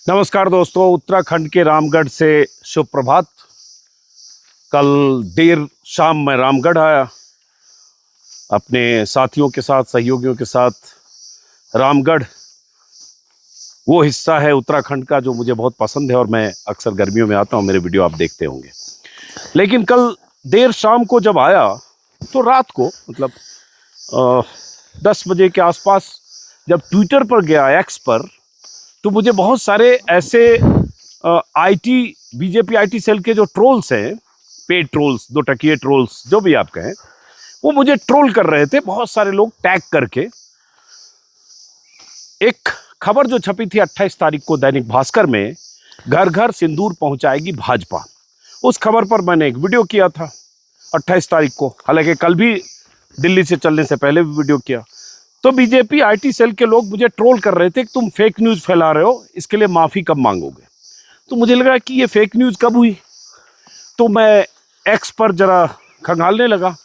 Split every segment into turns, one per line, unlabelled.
नमस्कार दोस्तों, उत्तराखंड के रामगढ़ से शुभ प्रभात। कल देर शाम मैं रामगढ़ आया अपने साथियों के साथ, सहयोगियों के साथ। रामगढ़ वो हिस्सा है उत्तराखंड का जो मुझे बहुत पसंद है और मैं अक्सर गर्मियों में आता हूँ। मेरे वीडियो आप देखते होंगे। लेकिन कल देर शाम को जब आया तो रात को मतलब 10 बजे के आसपास जब ट्विटर पर गया, एक्स पर, तो मुझे बहुत सारे ऐसे बीजेपी आईटी सेल के जो ट्रोल्स हैं, पेड ट्रोल्स, दो टकिए ट्रोल्स, जो भी आप कहें, वो मुझे ट्रोल कर रहे थे। बहुत सारे लोग टैग करके। एक खबर जो छपी थी 28 तारीख को दैनिक भास्कर में, घर घर सिंदूर पहुंचाएगी भाजपा। उस खबर पर मैंने एक वीडियो किया था 28 तारीख को। हालांकि कल भी दिल्ली से चलने से पहले भी वीडियो किया। तो बीजेपी आईटी सेल के लोग मुझे ट्रोल कर रहे थे कि तुम फेक न्यूज़ फैला रहे हो, इसके लिए माफ़ी कब मांगोगे। तो मुझे लगा कि ये फेक न्यूज़ कब हुई। तो मैं एक्स पर जरा खंगालने लगा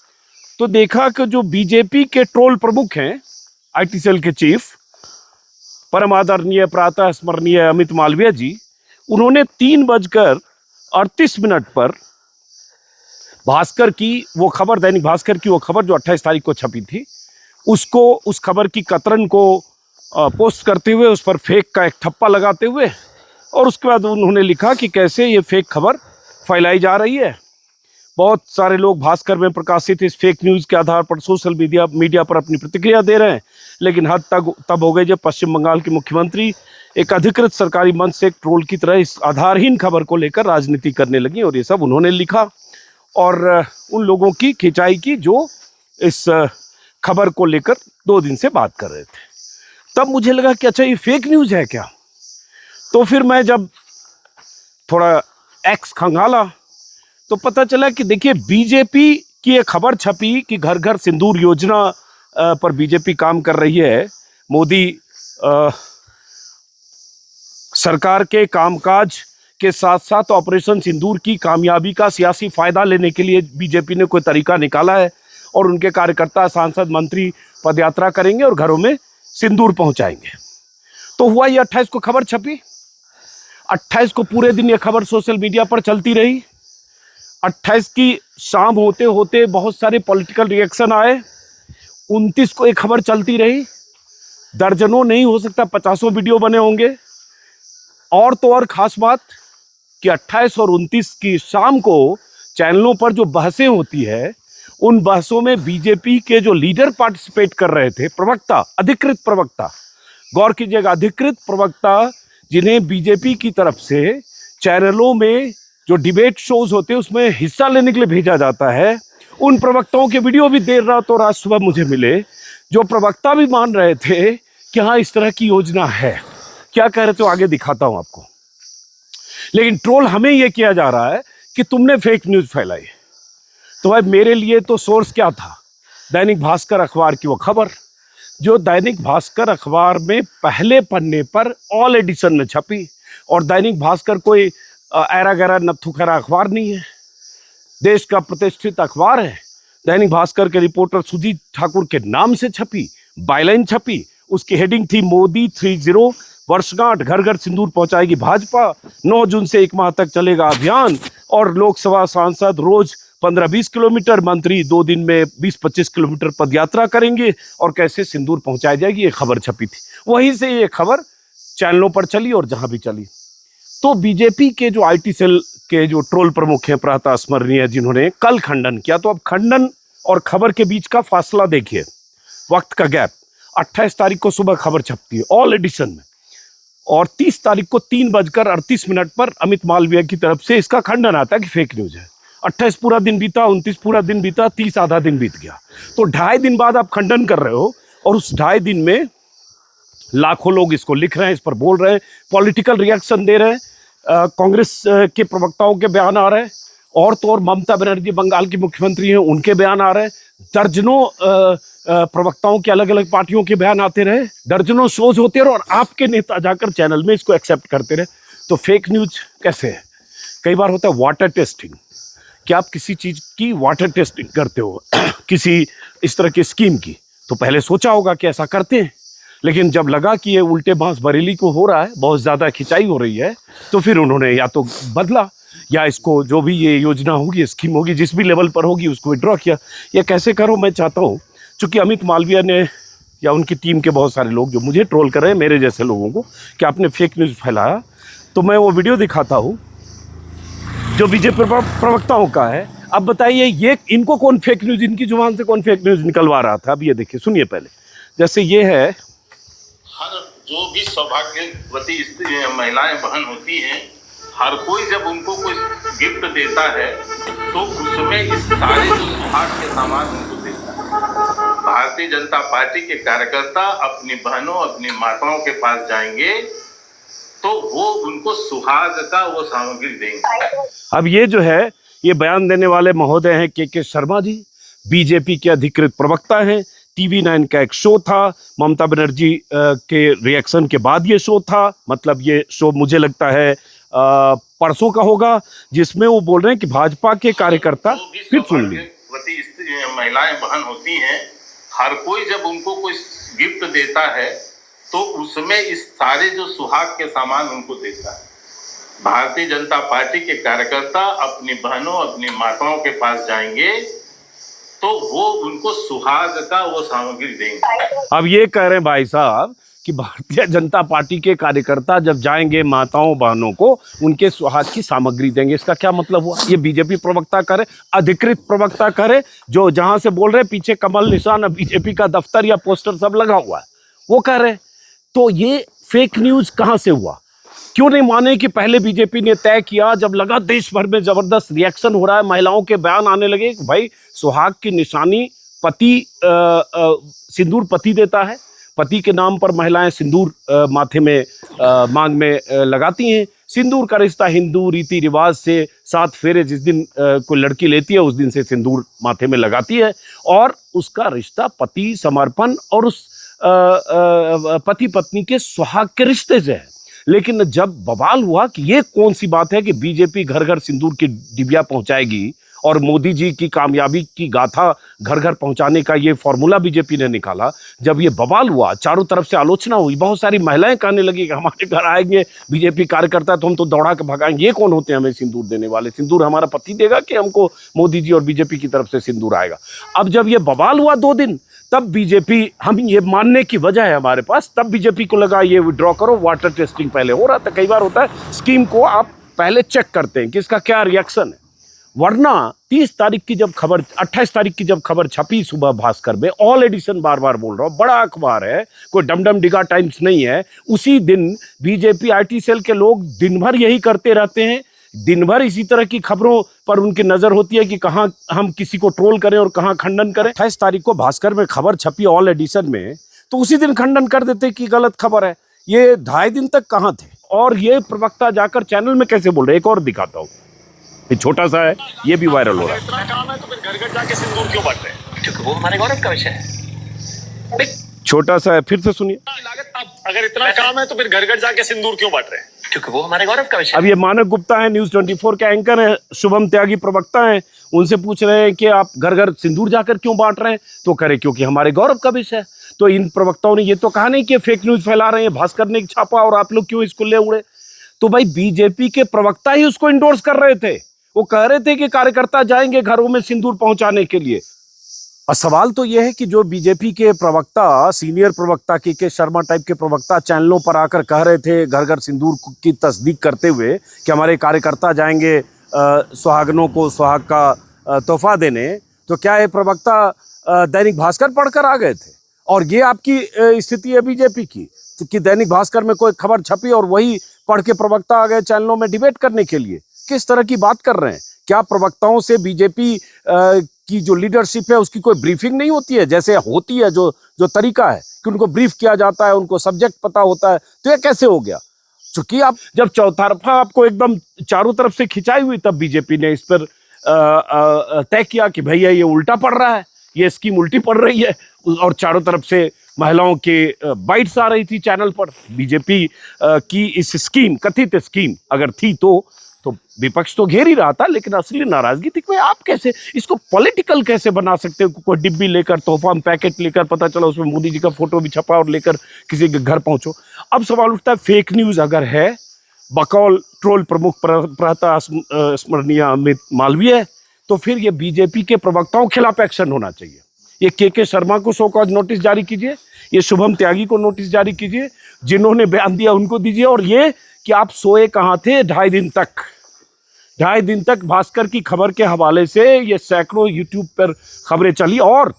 तो देखा कि जो बीजेपी के ट्रोल प्रमुख हैं, आईटी सेल के चीफ, परम आदरणीय प्रातः स्मरणीय अमित मालवीय जी, उन्होंने 3:38 पर भास्कर की वो खबर, दैनिक भास्कर की वो खबर जो 28 तारीख को छपी थी, उसको, उस खबर की कतरन को पोस्ट करते हुए उस पर फेक का एक ठप्पा लगाते हुए, और उसके बाद उन्होंने लिखा कि कैसे ये फेक खबर फैलाई जा रही है। बहुत सारे लोग भास्कर में प्रकाशित इस फेक न्यूज़ के आधार पर सोशल मीडिया पर अपनी प्रतिक्रिया दे रहे हैं। लेकिन हद तब हो गई जब पश्चिम बंगाल के मुख्यमंत्री एक अधिकृत सरकारी मंच से एक ट्रोल की तरह इस आधारहीन खबर को लेकर राजनीति करने लगी। और ये सब उन्होंने लिखा और उन लोगों की खिंचाई की जो इस खबर को लेकर 2 दिन से बात कर रहे थे। तब मुझे लगा कि अच्छा, ये फेक न्यूज़ है क्या। तो फिर मैं जब थोड़ा एक्स खंगाला तो पता चला कि देखिए, बीजेपी की एक खबर छपी कि घर घर सिंदूर योजना पर बीजेपी काम कर रही है। मोदी सरकार के कामकाज के साथ साथ ऑपरेशन सिंदूर की कामयाबी का सियासी फायदा लेने के लिए बीजेपी ने कोई तरीका निकाला है और उनके कार्यकर्ता, सांसद, मंत्री पदयात्रा करेंगे और घरों में सिंदूर पहुंचाएंगे। तो हुआ ये 28 को खबर छपी। 28 को पूरे दिन ये खबर सोशल मीडिया पर चलती रही। 28 की शाम होते होते बहुत सारे पॉलिटिकल रिएक्शन आए। 29 को एक खबर चलती रही। दर्जनों नहीं हो सकता 50 वीडियो बने होंगे। और तो और खास बात कि 28 और 29 की शाम को चैनलों पर जो बहसें होती है, उन बहसों में बीजेपी के जो लीडर पार्टिसिपेट कर रहे थे, प्रवक्ता, अधिकृत प्रवक्ता, गौर कीजिएगा, अधिकृत प्रवक्ता, जिन्हें बीजेपी की तरफ से चैनलों में जो डिबेट शोज होते हैं उसमें हिस्सा लेने के लिए भेजा जाता है, उन प्रवक्ताओं के वीडियो भी देर रात और आज सुबह मुझे मिले, जो प्रवक्ता भी मान रहे थे कि हाँ, इस तरह की योजना है। क्या कह रहे थे आगे दिखाता हूं आपको। लेकिन ट्रोल हमें यह किया जा रहा है कि तुमने फेक न्यूज फैलाई। तो भाई, मेरे लिए तो सोर्स क्या था? दैनिक भास्कर अखबार की वो खबर जो दैनिक भास्कर अखबार में पहले पन्ने पर ऑल एडिशन में छपी। और दैनिक भास्कर कोई ऐरा गैरा नत्थु खैरा अखबार नहीं है, देश का प्रतिष्ठित अखबार है। दैनिक भास्कर के रिपोर्टर सुजीत ठाकुर के नाम से छपी, बायलाइन छपी। उसकी हेडिंग थी मोदी 30 वर्षगांठ, घर घर सिंदूर पहुंचाएगी भाजपा, 9 जून से 1 माह तक चलेगा अभियान, और लोकसभा सांसद रोज 15-20 किलोमीटर, मंत्री 2 दिन में 20-25 किलोमीटर पदयात्रा करेंगे और कैसे सिंदूर पहुंचाई जाएगी, ये खबर छपी थी। वहीं से ये खबर चैनलों पर चली और जहां भी चली। तो बीजेपी के जो आईटी सेल के जो ट्रोल प्रमुख हैं, प्रातः स्मरणीय, जिन्होंने कल खंडन किया, तो अब खंडन और खबर के बीच का फासला देखिए, वक्त का गैप। 28 तारीख को सुबह खबर छपती है ऑल एडिशन में, और 30 तारीख को 3:38 पर अमित मालवीय की तरफ से इसका खंडन आता है कि फेक न्यूज है। 28 पूरा दिन बीता, 29 पूरा दिन बीता, 30 आधा दिन बीत गया। तो 2.5 दिन बाद आप खंडन कर रहे हो, और उस 2.5 दिन में लाखों लोग इसको लिख रहे हैं, इस पर बोल रहे हैं, पॉलिटिकल रिएक्शन दे रहे हैं, कांग्रेस के प्रवक्ताओं के बयान आ रहे हैं, और तो और ममता बनर्जी बंगाल की मुख्यमंत्री हैं, उनके बयान आ रहे हैं, दर्जनों प्रवक्ताओं के अलग अलग पार्टियों के बयान आते रहे, दर्जनों शोज होते रहे, और आपके नेता जाकर चैनल में इसको एक्सेप्ट करते रहे। तो फेक न्यूज कैसे है? कई बार होता है वाटर टेस्टिंग, कि आप किसी चीज की वाटर टेस्टिंग करते हो किसी इस तरह की स्कीम की, तो पहले सोचा होगा कि ऐसा करते हैं, लेकिन जब लगा कि ये उल्टे बांस बरेली को हो रहा है, बहुत ज़्यादा खिंचाई हो रही है, तो फिर उन्होंने या तो बदला या इसको जो भी ये योजना होगी, स्कीम होगी, जिस भी लेवल पर होगी उसको विड्रॉ किया। ये कैसे करो, मैं चाहता हूँ, चूँकि अमित मालवीय ने या उनकी टीम के बहुत सारे लोग जो मुझे ट्रोल कर रहे हैं, मेरे जैसे लोगों को, कि आपने फेक न्यूज़ फैलाया, तो मैं वो वीडियो दिखाता हूँ जो बीजेपी प्रवक्ताओं का है। अब बताइए ये इनको कौन फेक न्यूज़, इनकी जुबान से कौन फेक न्यूज़ निकलवा रहा था? अब ये देखिए, सुनिए पहले। जैसे ये है,
हर जो भी सौभाग्यवती महिलाएं बहन होती हैं, हर कोई जब उनको कुछ गिफ्ट देता है तो उसमें इस सारे जो सुहाग के सामान उनको देता है। भारतीय जनता पार्टी के कार्यकर्ता अपनी बहनों, अपनी माताओं के पास जाएंगे तो वो उनको सुहाग का वो सामग्री देंगे।
अब ये जो है, ये बयान देने वाले महोदय हैं के शर्मा जी, बीजेपी के अधिकृत प्रवक्ता हैं। TV9 का एक शो था, ममता बनर्जी के रिएक्शन के बाद ये शो था, मतलब ये शो मुझे लगता है परसों का होगा, जिसमें वो बोल रहे हैं कि भाजपा के कार्यकर्ता, फिर सुन लीजिए,
महिलाएं बहन होती हैं, हर कोई जब उनको कोई गिफ्ट देता है तो उसमें इस सारे जो सुहाग के सामान उनको देता है। भारतीय जनता पार्टी के कार्यकर्ता अपनी बहनों, अपनी माताओं के पास जाएंगे तो वो उनको सुहाग का वो सामग्री देंगे।
अब ये कह रहे हैं भाई साहब कि भारतीय जनता पार्टी के कार्यकर्ता जब जाएंगे माताओं बहनों को उनके सुहाग की सामग्री देंगे। इसका क्या मतलब हुआ? ये बीजेपी प्रवक्ता करे, अधिकृत प्रवक्ता करे, जो जहां से बोल रहे पीछे कमल निशान बीजेपी का दफ्तर या पोस्टर सब लगा हुआ है, वो कह रहे। तो ये फेक न्यूज कहां से हुआ? क्यों नहीं माने कि पहले बीजेपी ने तय किया, जब लगा देश भर में जबरदस्त रिएक्शन हो रहा है, महिलाओं के बयान आने लगे कि भाई सुहाग की निशानी पति सिंदूर पति देता है, पति के नाम पर महिलाएं सिंदूर माथे में मांग में लगाती हैं। सिंदूर का रिश्ता हिंदू रीति रिवाज से 7 फेरे जिस दिन कोई लड़की लेती है उस दिन से सिंदूर माथे में लगाती है, और उसका रिश्ता पति समर्पण और उस पति पत्नी के सुहाग के रिश्ते से है। लेकिन जब बवाल हुआ कि ये कौन सी बात है कि बीजेपी घर घर सिंदूर की डिबिया पहुंचाएगी और मोदी जी की कामयाबी की गाथा घर घर पहुंचाने का ये फॉर्मूला बीजेपी ने निकाला, जब ये बवाल हुआ, चारों तरफ से आलोचना हुई, बहुत सारी महिलाएं कहने लगी कि हमारे घर आएंगे बीजेपी कार्यकर्ता तो हम तो दौड़ा के भगाएंगे, ये कौन होते हैं हमें सिंदूर देने वाले? सिंदूर हमारा पति देगा कि हमको मोदी जी और बीजेपी की तरफ से सिंदूर आएगा? अब जब ये बवाल हुआ 2 दिन, तब बीजेपी, हम ये मानने की वजह है हमारे पास, तब बीजेपी को लगा ये विड्रॉ करो। वाटर टेस्टिंग पहले हो रहा था, कई बार होता है स्कीम को आप पहले चेक करते हैं कि इसका क्या रिएक्शन है, वरना 30 तारीख की जब खबर, 28 तारीख की जब खबर छपी सुबह भास्कर में, ऑल एडिशन, बार बार बोल रहा हूँ, बड़ा अखबार है, कोई डमडम डिगा टाइम्स नहीं है, उसी दिन बीजेपी IT सेल के लोग दिन भर यही करते रहते हैं, दिन भर इसी तरह की खबरों पर उनकी नजर होती है कि कहाँ हम किसी को ट्रोल करें और कहाँ खंडन करें। 28 तारीख को भास्कर में खबर छपी ऑल एडिशन में, तो उसी दिन खंडन कर देते कि गलत खबर है। ये 2.5 दिन तक कहाँ थे, और ये प्रवक्ता जाकर चैनल में कैसे बोल रहे? एक और दिखाता हूँ, ये छोटा सा है, ये भी वायरल हो रहा है।
इतना काम है तो फिर घर घर जाके सिंदूर क्यों बांट रहे हैं? क्योंकि वो हमारे गौरव का विषय है।
छोटा सा है, फिर से सुनिए।
अगर इतना काम है तो फिर घर घर जाके सिंदूर क्यों बांट रहे हैं? क्योंकि वो हमारे गौरव का विषय है।
अब ये मानक गुप्ता है, न्यूज़ 24 के एंकर है, शुभम त्यागी प्रवक्ता हैं, उनसे पूछ रहे हैं कि आप घर घर सिंदूर जाकर क्यों बांट रहे हैं? तो करे क्योंकि हमारे गौरव का विषय है। तो इन प्रवक्ताओं ने ये तो कहा नहीं कि फेक न्यूज फैला रहे हैं, भास्कर ने छापा और आप लोग क्यों इसको ले उड़े? तो भाई बीजेपी के प्रवक्ता ही उसको इंडोर्स कर रहे थे, वो कह रहे थे कि कार्यकर्ता जाएंगे घरों में सिंदूर पहुंचाने के लिए। और सवाल तो यह है कि जो बीजेपी के प्रवक्ता, सीनियर प्रवक्ता के शर्मा टाइप के प्रवक्ता चैनलों पर आकर कह रहे थे घर घर सिंदूर की तस्दीक करते हुए कि हमारे कार्यकर्ता जाएंगे सुहागनों को सुहाग का तोहफा देने, तो क्या ये प्रवक्ता दैनिक भास्कर पढ़कर आ गए थे? और ये आपकी स्थिति है बीजेपी की कि दैनिक भास्कर में कोई खबर छपी और वही पढ़ के प्रवक्ता आ गए चैनलों में डिबेट करने के लिए? किस तरह की बात कर रहे हैं? क्या प्रवक्ताओं से बीजेपी की जो लीडरशिप है उसकी कोई ब्रीफिंग नहीं होती है? जैसे होती है जो तरीका है कि उनको ब्रीफ किया जाता है, उनको सब्जेक्ट पता होता है, तो ये कैसे हो गया? चूंकि आप जब चौतरफा आपको एकदम चारों तरफ से खिंचाई हुई, तब बीजेपी ने इस पर तय किया कि भैया ये उल्टा पड़ रहा है, ये स्कीम उल्टी पड़ रही है, और चारों तरफ से महिलाओं के बाइट्स आ रही थी चैनल पर। बीजेपी की इस स्कीम, कथित स्कीम अगर थी तो तो विपक्ष तो घेर ही रहा था, लेकिन असली नाराजगी थी कि भाई आप कैसे इसको पॉलिटिकल कैसे बना सकते हो। कोई डिब्बी लेकर, तोहफा पैकेट लेकर, पता चला उसमें मोदी जी का फोटो भी छपा और लेकर किसी के घर पहुंचो। अब सवाल उठता है, फेक न्यूज अगर है, बकौल ट्रोल प्रमुख प्रातः स्मरणीय अमित मालवीय, तो फिर ये बीजेपी के प्रवक्ताओं के खिलाफ एक्शन होना चाहिए। ये के शर्मा को शो कॉज नोटिस जारी कीजिए, ये शुभम त्यागी को नोटिस जारी कीजिए, जिन्होंने बयान दिया उनको दीजिए। और ये कि आप सोए कहाँ थे 2.5 दिन तक भास्कर की खबर के हवाले से ये सैकड़ों यूट्यूब पर खबरें चली। और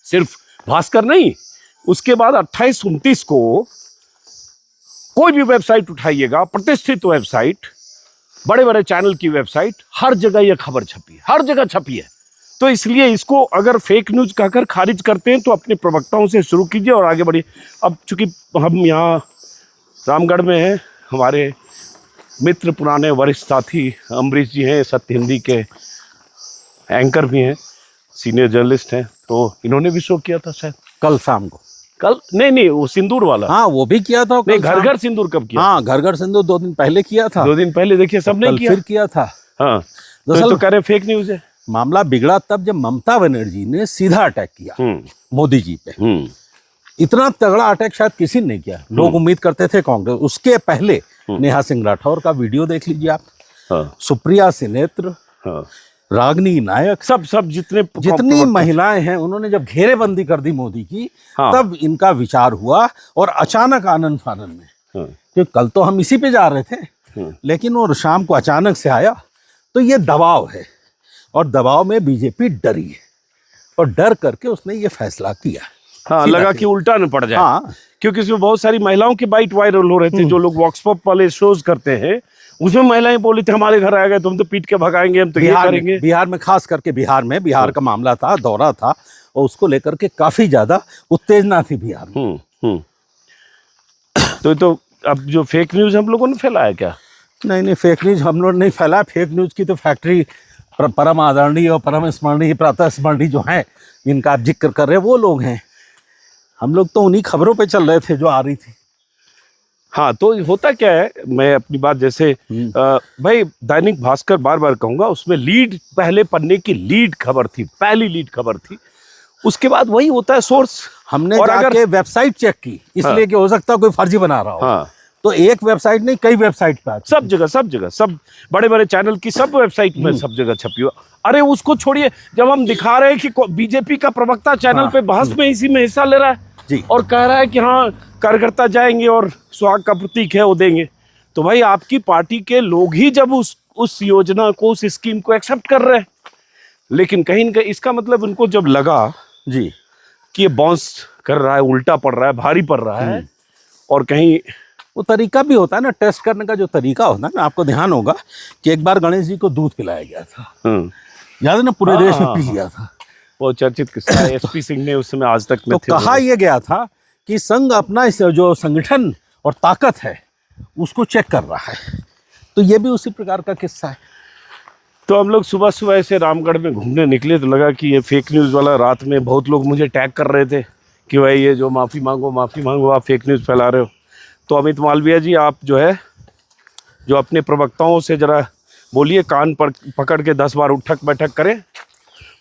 सिर्फ भास्कर नहीं, उसके बाद 28-29 को कोई भी वेबसाइट उठाइएगा, प्रतिष्ठित वेबसाइट, बड़े बड़े चैनल की वेबसाइट, हर जगह ये खबर छपी है, हर जगह छपी है। तो इसलिए इसको अगर फेक न्यूज कहकर खारिज करते हैं तो अपने प्रवक्ताओं से शुरू कीजिए और आगे बढ़िए। अब चूंकि हम यहाँ रामगढ़ में हैं, हमारे मित्र पुराने वरिष्ठ साथी अमरीश जी हैं, सत्य हिंदी के एंकर भी हैं, सीनियर जर्नलिस्ट हैं, तो इन्होंने भी शो किया था शायद
कल शाम को।
कल नहीं, वो सिंदूर वाला।
हाँ, वो भी किया था।
नहीं, घर घर सिंदूर कब किया?
हाँ, घर घर सिंदूर 2 दिन पहले किया था।
2 दिन पहले देखिए, सबने किया,
फिर किया था।
हाँ, तो कह रहे फेक न्यूज है।
मामला बिगड़ा तब जब ममता बनर्जी ने सीधा अटैक किया मोदी जी पे। इतना तगड़ा अटैक शायद किसी ने नहीं किया। लोग उम्मीद करते थे कांग्रेस। उसके पहले नेहा सिंह राठौर का वीडियो देख लीजिए आप।
हाँ।
सुप्रिया सिनेत्र,
हाँ।
रागनी नायक,
सब
जितनी महिलाएं हैं, उन्होंने जब घेरेबंदी कर दी मोदी की,
हाँ।
तब इनका विचार हुआ। और अचानक आनंद फानन में,
हाँ।
क्योंकि कल तो हम इसी पे जा रहे थे, लेकिन वो शाम को अचानक से आया। तो ये दबाव है, और दबाव में बीजेपी डरी है, और डर करके उसने ये फैसला किया।
हाँ, लगा कि उल्टा न पड़ जाए।
हाँ,
क्योंकि इसमें बहुत सारी महिलाओं के बाइट वायरल हो रहे थे। जो लोग वॉक्स पॉप वाले शोज करते हैं, उसमें महिलाएं बोली थी हमारे घर आ गए तो हम तो पीट के भगाएंगे, हम तो ये करेंगे।
बिहार में खास करके बिहार का मामला था, दौरा था, और उसको लेकर के काफी ज्यादा उत्तेजना थी बिहार में।
तो अब जो फेक न्यूज हम लोगों ने फैलाया क्या?
नहीं, फेक न्यूज हम लोग नहीं फैलाया। फेक न्यूज की तो फैक्ट्री परम आदरणीय और परम स्मरणीय, प्रातः स्मरणीय जो हैं, इनका आप जिक्र कर रहे हैं, वो लोग हैं। हम लोग तो उन्हीं खबरों पे चल रहे थे जो आ रही थी।
हाँ, तो होता क्या है, मैं अपनी बात जैसे भाई दैनिक भास्कर बार बार कहूंगा, उसमें लीड, पहले पन्ने की लीड खबर थी, पहली लीड खबर थी। उसके बाद वही होता है सोर्स।
हमने जाके वेबसाइट चेक की, इसलिए कि हो सकता है कोई फर्जी बना रहा हो।
हाँ,
तो एक वेबसाइट नहीं, कई वेबसाइट पे
सब जगह सब बड़े बड़े चैनल की सब वेबसाइट में सब जगह छपी हुआ। अरे उसको छोड़िए, जब हम दिखा रहे हैं कि बीजेपी का प्रवक्ता चैनल पे बहस में इसी में हिस्सा ले रहा है
जी,
और कह रहा है कि हाँ कार्यकर्ता जाएंगे और सुहाग का प्रतीक है वो देंगे, तो भाई आपकी पार्टी के लोग ही जब उस योजना को, उस स्कीम को एक्सेप्ट कर रहे हैं, लेकिन कहीं न कहीं इसका मतलब उनको जब लगा
जी
कि ये बाउंस कर रहा है, उल्टा पड़ रहा है, भारी पड़ रहा है, और कहीं
वो तरीका भी होता है ना, टेस्ट करने का जो तरीका होता है ना, आपको ध्यान होगा कि एक बार गणेश जी को दूध पिलाया गया था, याद है ना, पूरे देश में पी लिया था।
वो चर्चित किस्सा है, एसपी सिंह ने उस समय आज तक में
तो कहा यह गया था कि संघ अपना इस जो संगठन और ताकत है उसको चेक कर रहा है। तो ये भी उसी प्रकार का किस्सा है।
तो हम लोग सुबह सुबह ऐसे रामगढ़ में घूमने निकले तो लगा कि ये फेक न्यूज़ वाला, रात में बहुत लोग मुझे टैग कर रहे थे कि भाई ये जो माफ़ी मांगो, आप फेक न्यूज़ फैला रहे हो। तो अमित मालवीय जी, आप जो है जो अपने प्रवक्ताओं से ज़रा बोलिए, कान पर पकड़ के 10 बार उठक बैठक करें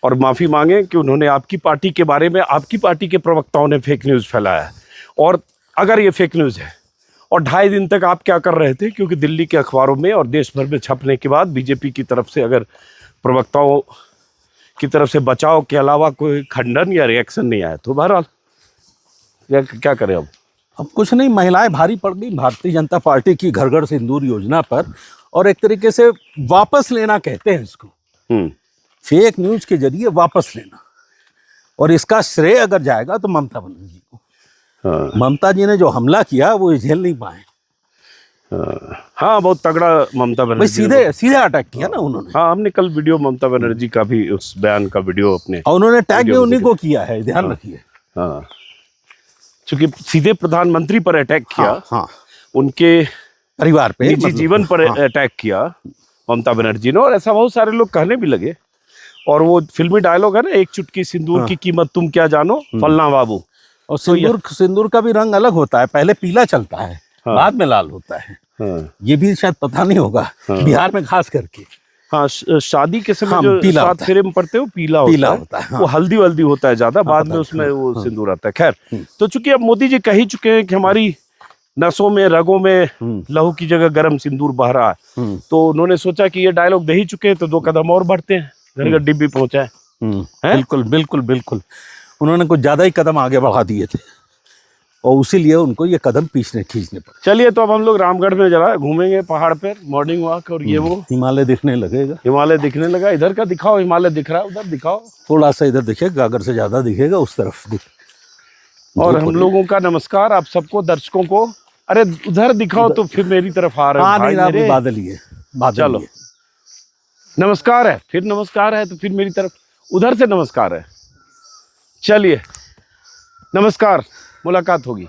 और माफ़ी मांगें कि उन्होंने आपकी पार्टी के बारे में, आपकी पार्टी के प्रवक्ताओं ने फेक न्यूज़ फैलाया है। और अगर ये फेक न्यूज़ है, और 2.5 दिन तक आप क्या कर रहे थे, क्योंकि दिल्ली के अखबारों में और देश भर में छपने के बाद बीजेपी की तरफ से अगर प्रवक्ताओं की तरफ से बचाव के अलावा कोई खंडन या रिएक्शन नहीं आया, तो बहरहाल क्या करें अब
कुछ नहीं, महिलाएं भारी पड़ गई भारतीय जनता पार्टी की घर घर सिंदूर योजना पर, और एक तरीके से वापस लेना कहते हैं इसको, फेक न्यूज के जरिए वापस लेना। और इसका श्रेय अगर जाएगा तो ममता बनर्जी को। ममता जी ने जो हमला किया वो झेल नहीं पाए।
हाँ, बहुत तगड़ा ममता बनर्जी
सीधे अटैक किया ना उन्होंने।
हाँ, हमने कल वीडियो ममता बनर्जी का भी, उस बयान का वीडियो अपने,
और उन्होंने टैग भी उन्हीं को किया है, ध्यान रखिए।
हाँ, चूंकि सीधे प्रधानमंत्री पर अटैक किया,
हाँ,
उनके
परिवार पे,
निजी जीवन पर अटैक किया ममता बनर्जी ने, और ऐसा बहुत सारे लोग कहने भी लगे। और वो फिल्मी डायलॉग है ना, एक चुटकी सिंदूर की कीमत तुम क्या जानो, फलना बाबू।
और सिंदूर का भी रंग अलग होता है, पहले पीला चलता है, बाद में लाल होता है।
हाँ
ये भी शायद पता नहीं होगा, बिहार में खास करके।
हाँ, शादी के समय
हाँ,
जो
पीला
सात
होता है।
फेरे में पड़ते हो पीला
पीला
होता
होता है,
है,
हाँ।
वो हल्दी वल्दी होता है ज्यादा, बाद
पता
में
है,
उसमें
हाँ,
वो
हाँ।
सिंदूर आता है। खैर, तो चूंकि अब मोदी जी कह ही चुके हैं कि हमारी नसों में रगों में लहू की जगह गर्म सिंदूर बह रहा है, तो उन्होंने सोचा कि ये डायलॉग दे ही चुके हैं तो 2 कदम और बढ़ते हैं, घर घर डिब्बी पहुंचाए। हैं?
बिल्कुल बिल्कुल बिल्कुल, उन्होंने कुछ ज्यादा ही कदम आगे बढ़ा दिए थे और उसीलिए उनको ये कदम खींचने पड़े।
चलिए, तो अब हम लोग रामगढ़ में जरा घूमेंगे पहाड़ पर, मॉर्निंग वॉक, और ये वो
हिमालय दिखने लगेगा,
हिमालय दिखने लगा। इधर का दिखाओ, हिमालय दिख रहा है, उधर दिखाओ।
थोड़ा सा इधर दिखेगा, गागर से ज्यादा दिखेगा उस तरफ
और हम लोगों का नमस्कार आप सबको, दर्शकों को। अरे उधर दिखाओ तो फिर मेरी तरफ आ रहे हो
हाँ
भाई
नहीं,
मेरे।
बादल ही है, बादल
चलो,
ही है।
नमस्कार है, फिर नमस्कार है, तो फिर मेरी तरफ उधर से नमस्कार है। चलिए, नमस्कार, मुलाकात होगी।